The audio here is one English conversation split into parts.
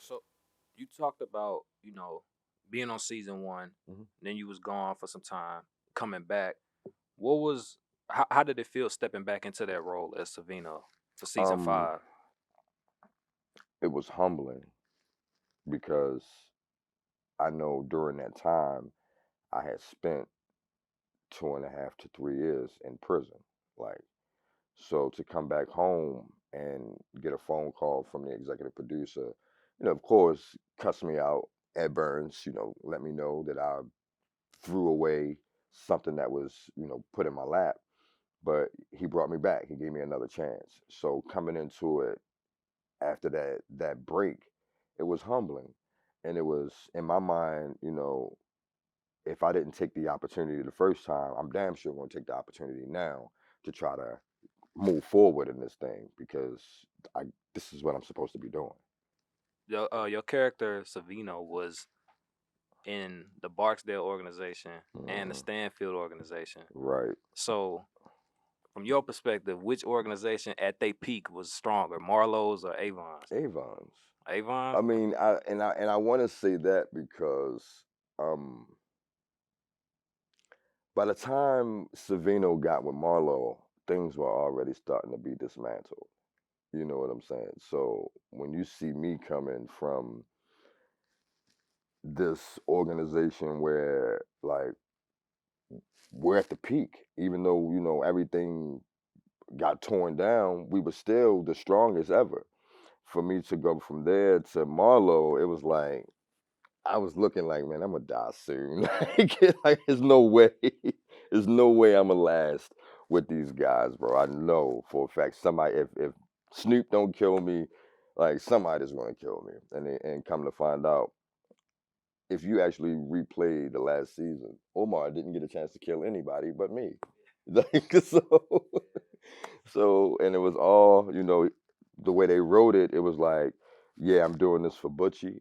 So you talked about, being on season one, Hmm. then you was gone for some time, coming back. What was how did it feel stepping back into that role as Savino for season Um, 5? it was humbling because I know during that time I had spent 2.5 to 3 years in prison. Like, so to come back home and get a phone call from the executive producer, of course, cuss me out. Ed Burns, let me know that I threw away something that was, put in my lap. But he brought me back. He gave me another chance. So coming into it after that break, it was humbling. And it was in my mind, if I didn't take the opportunity the first time, I'm damn sure going to take the opportunity now to try to move forward in this thing because I this is what I'm supposed to be doing. Your character Savino was in the Barksdale organization and the Hmm. Stanfield organization. Right. So, from your perspective, which organization at their peak was stronger, Marlowe's or Avon's? Avon's. I Avon's. mean, I want to say that because um by the time Savino got with Marlo, things were already starting to be dismantled. You know what I'm saying? So when you see me coming from this organization where like we're at the peak, even though everything got torn down, we were still the strongest ever. For me to go from there to Marlowe, it was like I was looking like, man, I'm gonna die soon. Like, there's no way, there's no way I'm gonna last with these guys, bro. I know for a fact somebody, if Snoop don't kill me, like somebody's gonna kill me. And come to find out, if you actually replay the last season, Omar didn't get a chance to kill anybody but me. Like so, and it was all, the way they wrote it. It was like, yeah, I'm doing this for Butchie.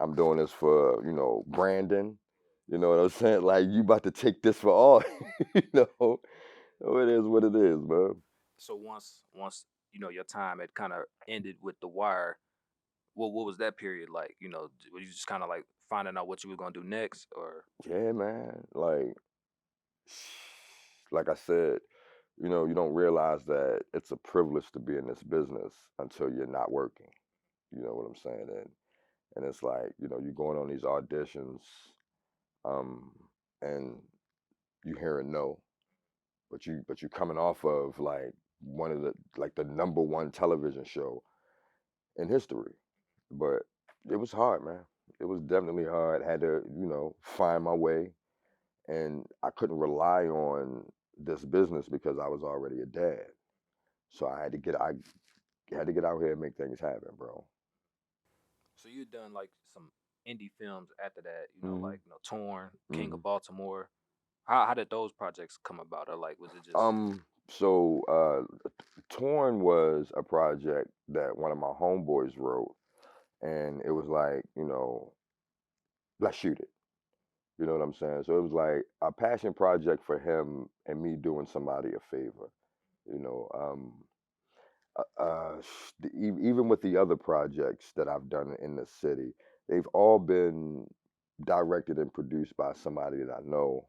I'm doing this for, Brandon. You know what I'm saying? Like you about to take this for all, you know. So it is what it is, man. So once your time had kind of ended with The Wire, what was that period like? Were you just kind of like finding out what you were gonna do next, or Yeah, man. Like I said, you don't realize that it's a privilege to be in this business until you're not working. You know what I'm saying? And it's like, you're going on these auditions, um, and you hear a no, but you coming off of like one of the like the number one television show in history. But it was hard, man. It was definitely hard. Had to, find my way, and I couldn't rely on this business because I was already a dad. So I had to get out here and make things happen, bro. so you'd done like some indie films after that? Hmm. Like Torn, King Hmm. of Baltimore. How did those projects come about, or like was it just So Torn was a project that one of my homeboys wrote, and it was like, let's shoot it. You know what I'm saying? So it was like a passion project for him and me doing somebody a favor. You know, even with the other projects that I've done in the city, they've all been directed and produced by somebody that I know,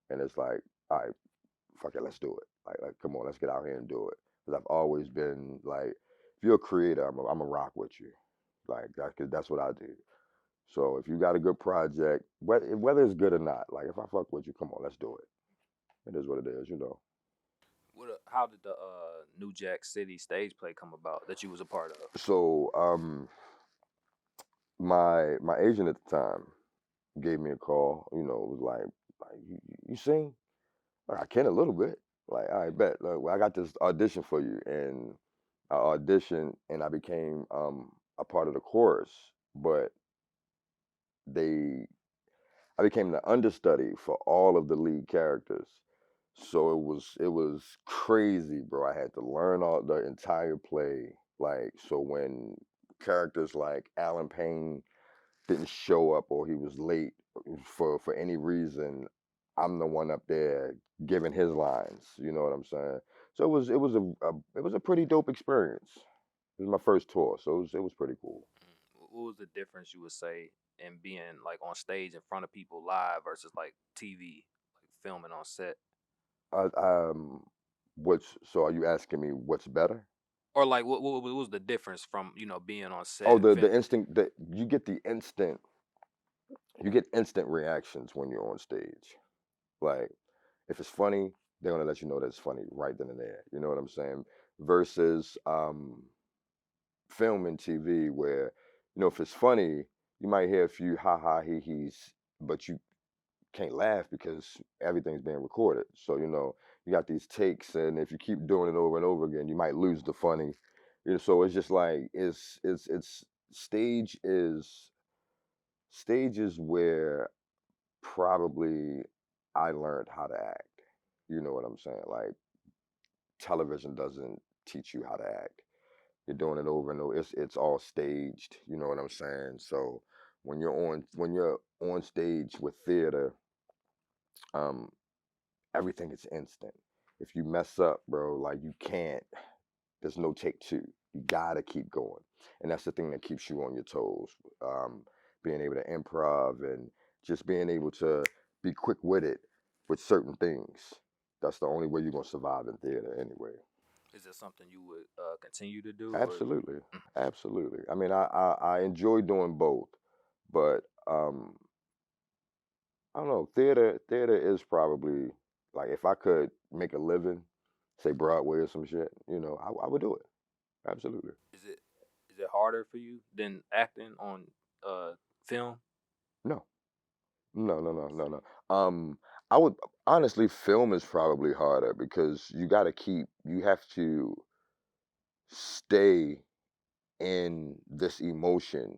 and it's like, all right, fuck it, let's do it. Like, come on, let's get out here and do it. Because I've always been like, if you're a creator, I'm a rock with you. Like that, cause that's what I do. So if you got a good project, whether it's good or not, like if I fuck with you, come on, let's do it. It is what it is. how did the New Jack City stage play come about that you was a part of? So my agent at the time gave me a call. Was like you sing? Like, I can a little bit. Like, I bet. Look, well, I got this audition for you, and I auditioned, and I became a part of the chorus. But they I became the understudy for all of the lead characters. So it was crazy, bro. I had to learn all the entire play. Like, so when characters like Allen Payne didn't show up or he was late for any reason, I'm the one up there giving his lines. You know what I'm saying? So it was a pretty dope experience. It was my first tour, so it was pretty cool. what was the difference you would say in being like on stage in front of people live versus like TV, like filming on set? Uh, um, so are you asking me what's better? Or like what was the difference from, being on Oh, set and the film? instinct that you get instant reactions when you're on stage. Like if it's funny, they're gonna let you know that it's funny right then and there. You know what I'm saying? Versus film and TV where, if it's funny, you might hear a few ha ha he he's, but you can't laugh because everything's being recorded. So, you got these takes, and if you keep doing it over and over again, you might lose the funny. So it's just like it's stage is stage is where probably I learned how to act. You know what I'm saying? Like television doesn't teach you how to act. You're doing it over and over. It's all staged. You know what I'm saying? So when you're on stage with theater, um, everything is instant. If you mess up, bro, like you can't. There's no take two. You gotta keep going, and that's the thing that keeps you on your toes. Um, Being able to improv and just being able to be quick witted with certain things. That's the only way you're gonna survive in theater, anyway. Is it something you would continue to do, or Absolutely, absolutely. I mean, I enjoy doing both, but I don't know. Theater is probably like if I could make a living, say Broadway or some shit, I would do it. Absolutely. is it harder for you than acting on film? No, no, no, no, no, no. I would honestly, film is probably harder because you have to stay in this emotion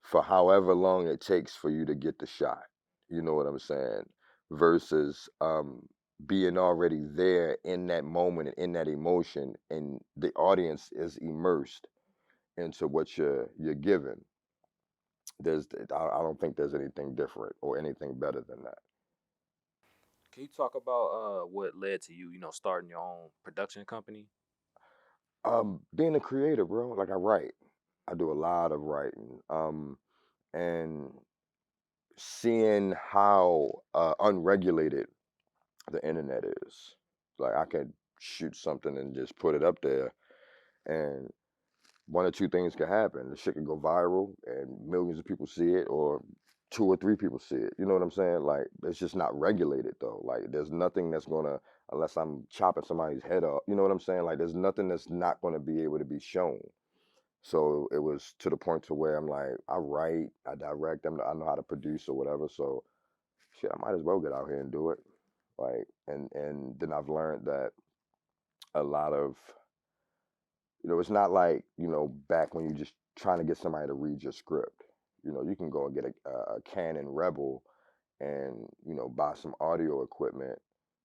for however long it takes for you to get the shot. You know what I'm saying? Versus being already there in that moment and in that emotion, and the audience is immersed into what you're given. I don't think there's anything different or anything better than that. Can you talk about what led to you, starting your own production company? Being a creator, bro. Like I write, I do a lot of writing, and seeing how unregulated the internet is. Like I could shoot something and just put it up there, and one or two things could happen. The shit could go viral, and millions of people see it, or two or three people see it. You know what I'm saying? Like it's just not regulated though. Like there's nothing that's gonna, unless I'm chopping somebody's head off. You know what I'm saying? Like there's nothing that's not gonna be able to be shown. So it was to the point to where I'm like, I write, I direct, I know how to produce or whatever. So shit, I might as well get out here and do it. Like, and then I've learned that a lot of, it's not like, back when you just trying to get somebody to read your script. You can go and get a Canon Rebel and, buy some audio equipment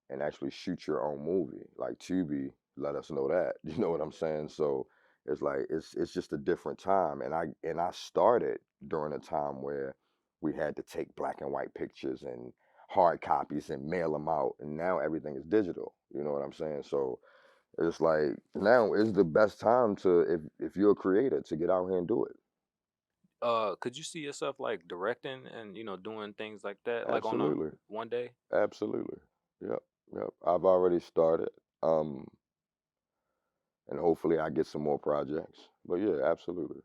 and actually shoot your own movie. Like Tubi let us know that. You know what I'm saying? So it's like it's just a different time. And I started during a time where we had to take black and white pictures and hard copies and mail them out. And now everything is digital. You know what I'm saying? So it's like now is the best time to if you're a creator to get out here and do it. Could you see yourself like directing and doing things like that, like on a Absolutely. one day? Absolutely. Yep. Yep. I've already started. Um and hopefully I get some more projects. But yeah, absolutely.